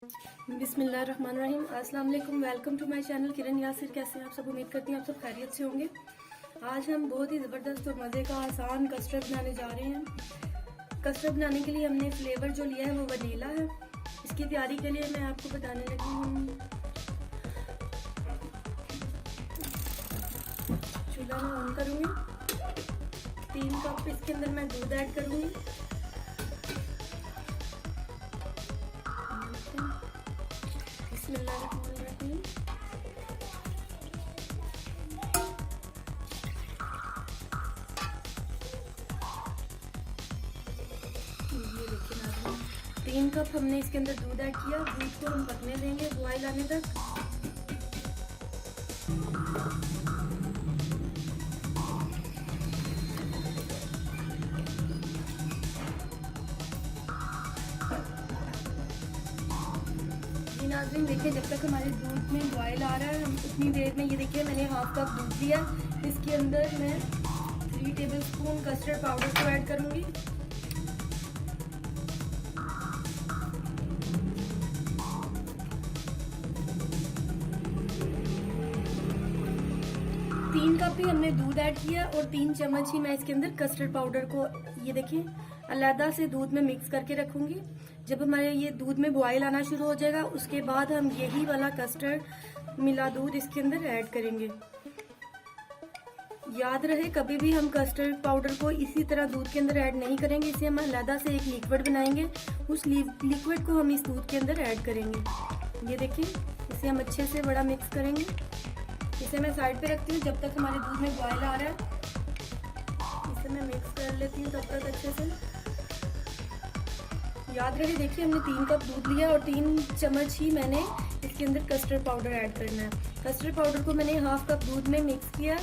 बिस्मिल्लाहिर्रहमानिर्रहीम। अस्सलाम वालेकुम। वेलकम टू माय चैनल किरण यासिर। कैसे हैं आप सब? उम्मीद करती हैं आप सब खैरियत से होंगे। आज हम बहुत ही ज़बरदस्त और मज़े का आसान कस्टर्ड बनाने जा रहे हैं। कस्टर्ड बनाने के लिए हमने फ्लेवर जो लिया है वो वनीला है। इसकी तैयारी के लिए मैं आपको बताने लगी हूँ। चूल्हा मैं ऑन करूँगी। 3 कप इसके अंदर मैं दूध ऐड करूँगी। बिस्मिल्लाहिर्रहमानिर्रहीम। ये देखिए नाज़रीन, 3 कप हमने इसके अंदर दूध ऐड किया। दूध को हम पकने देंगे बॉयल आने तक। जी नाज़रीन, देखिए जब तक हमारे दूध में बॉयल आ रहा है हम उतनी देर में, ये देखिए मैंने हाफ कप दूध लिया। इसके अंदर मैं 3 टेबलस्पून कस्टर्ड पाउडर को ऐड करूँगी। तीन कप ही हमने दूध ऐड किया और 3 चम्मच ही मैं इसके अंदर कस्टर्ड पाउडर को, ये देखिए, अलहदा से दूध में मिक्स करके रखूंगी। जब हमारे ये दूध में बॉयल आना शुरू हो जाएगा उसके बाद हम यही वाला कस्टर्ड मिला दूध इसके अंदर ऐड करेंगे। याद रहे कभी भी हम कस्टर्ड पाउडर को इसी तरह दूध के अंदर ऐड नहीं करेंगे। इसे हम अलहदा से एक लिक्विड बनाएंगे, उस लिक्विड को हम इस दूध के अंदर ऐड करेंगे। ये देखिए, इसे हम अच्छे से बड़ा मिक्स करेंगे। इसे मैं साइड पे रखती हूँ जब तक हमारे दूध में बॉयल आ रहा है। इसे मैं मिक्स कर लेती हूँ तब तक अच्छे से। याद रहे, देखिए हमने 3 कप दूध लिया और 3 चम्मच ही मैंने इसके अंदर कस्टर्ड पाउडर ऐड करना है। कस्टर्ड पाउडर को मैंने हाफ कप दूध में मिक्स किया।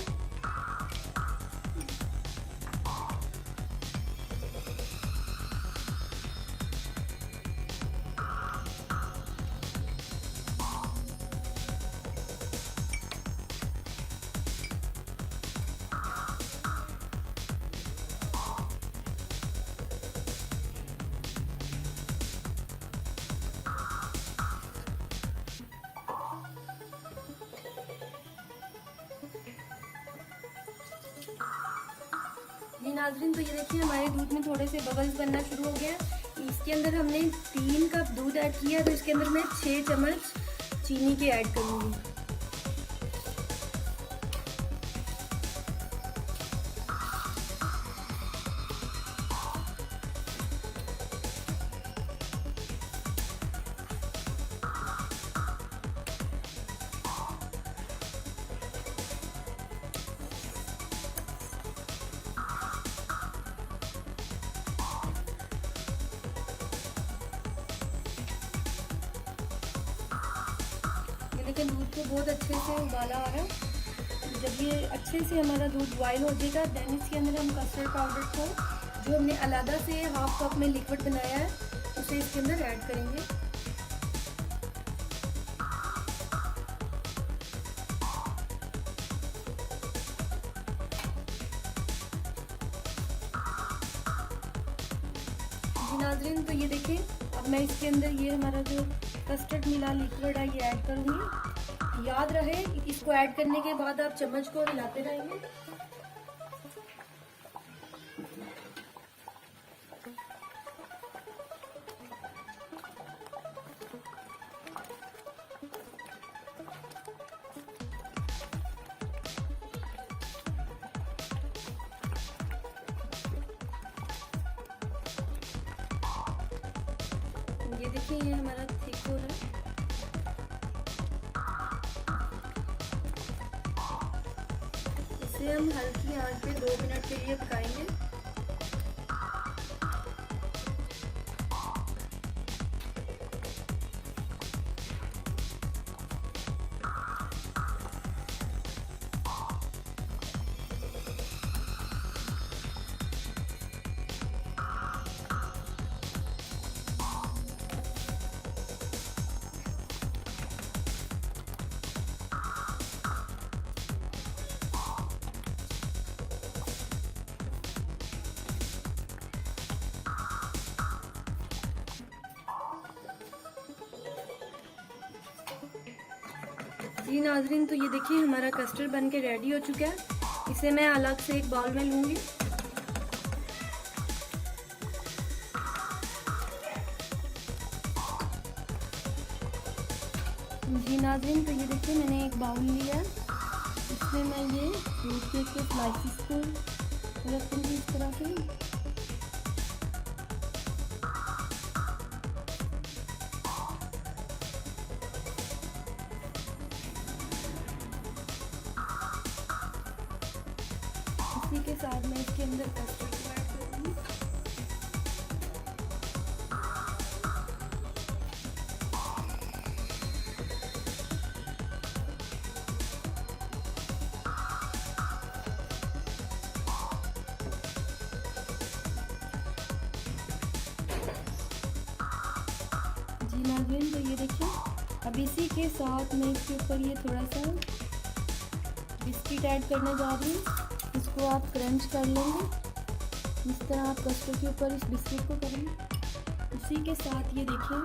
जी नाज़रीन, तो ये देखिए हमारे दूध में थोड़े से बबल्स बनना शुरू हो गया। इसके अंदर हमने 3 कप दूध ऐड किया तो इसके अंदर मैं 6 चम्मच चीनी के ऐड करूँगी। लेकिन दूध को बहुत अच्छे से उबाला आ रहा है। जब ये अच्छे से हमारा दूध बॉयल हो जाएगा देन इसके अंदर हम कस्टर्ड पाउडर को, जो हमने अलहदा से हाफ कप में लिक्विड बनाया है, उसे इसके अंदर ऐड करेंगे। जी नाज़रीन, तो ये देखें, अब मैं इसके अंदर ये हमारा जो कस्टर्ड मिला लिक्विड है ये ऐड करूँगी। याद रहे इसको ऐड करने के बाद आप चम्मच को हिलाते रहेंगे। ये देखिए, ये हमारा थिक हो रहा है। इसे हम हल्की आंच पे 2 मिनट के लिए पकाएंगे। जी नाज़रीन, तो ये देखिए हमारा कस्टर्ड बन के रेडी हो चुका है। इसे मैं अलग से एक बाउल में लूँगी। जी नाज़रीन, तो ये देखिए मैंने एक बाउल लिया, इसमें मैं ये फ्रूट केक के स्लाइसिस को रखूँगी इस तरह से। इसी के साथ मैं इसके अंदर कस्टर्ड को ऐड करूँगी। जी नाज़रीन, तो ये देखिए अब इसी के साथ मैं इसके ऊपर ये थोड़ा सा बिस्किट ऐड करने जा रही हूँ। इसको आप क्रंच कर लेंगे, इस तरह आप कस्टर्ड के ऊपर इस बिस्किट को करेंगे। इसी के साथ ये देखिए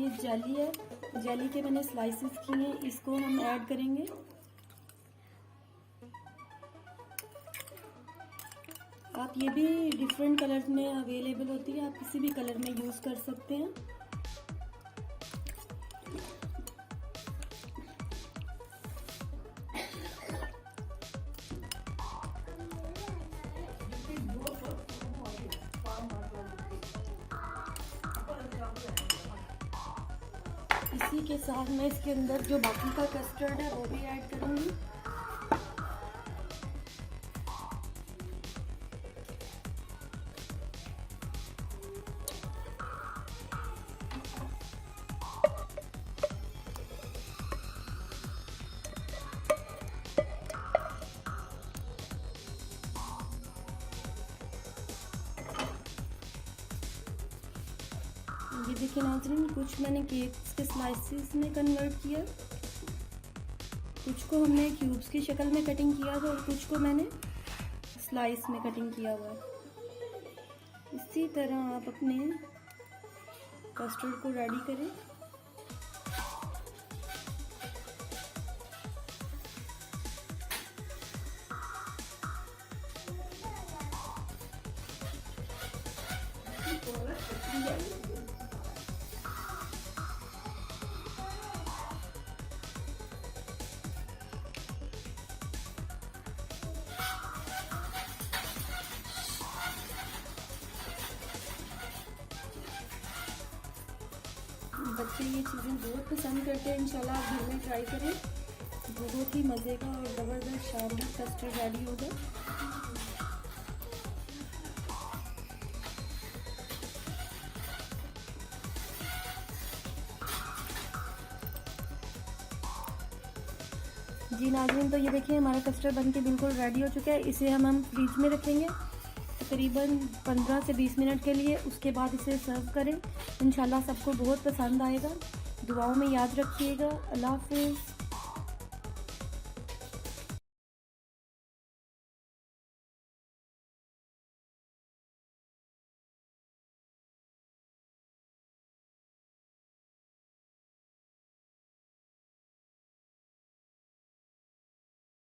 ये जेली है, जेली के मैंने स्लाइसेस किए हैं, इसको हम ऐड करेंगे। आप ये भी डिफरेंट कलर्स में अवेलेबल होती है, आप किसी भी कलर में यूज़ कर सकते हैं। इसी के साथ मैं इसके अंदर जो बाकी का कस्टर्ड है वो भी ऐड करूँगी। ये देखिए नाज़रीन, कुछ मैंने केक्स के स्लाइसेस में कन्वर्ट किया, कुछ को हमने क्यूब्स की शक्ल में कटिंग किया था और कुछ को मैंने स्लाइस में कटिंग किया हुआ है। इसी तरह आप अपने कस्टर्ड को रेडी करें। बच्चे ये चीज़ें बहुत पसंद करते हैं। इंशाल्लाह आप घर में ट्राई करें, बहुत ही मज़े का और ज़बरदस्त शानदार कस्टर्ड रेडी होगा। जी नाज़रीन, तो ये देखिए हमारा कस्टर्ड बनके बिल्कुल रेडी हो चुका है। इसे हम फ्रिज में रखेंगे तकरीबन 15 से 20 मिनट के लिए, उसके बाद इसे सर्व करें। इंशाल्लाह सबको बहुत पसंद आएगा। दुआओं में याद रखिएगा। अल्लाह हाफ़िज़।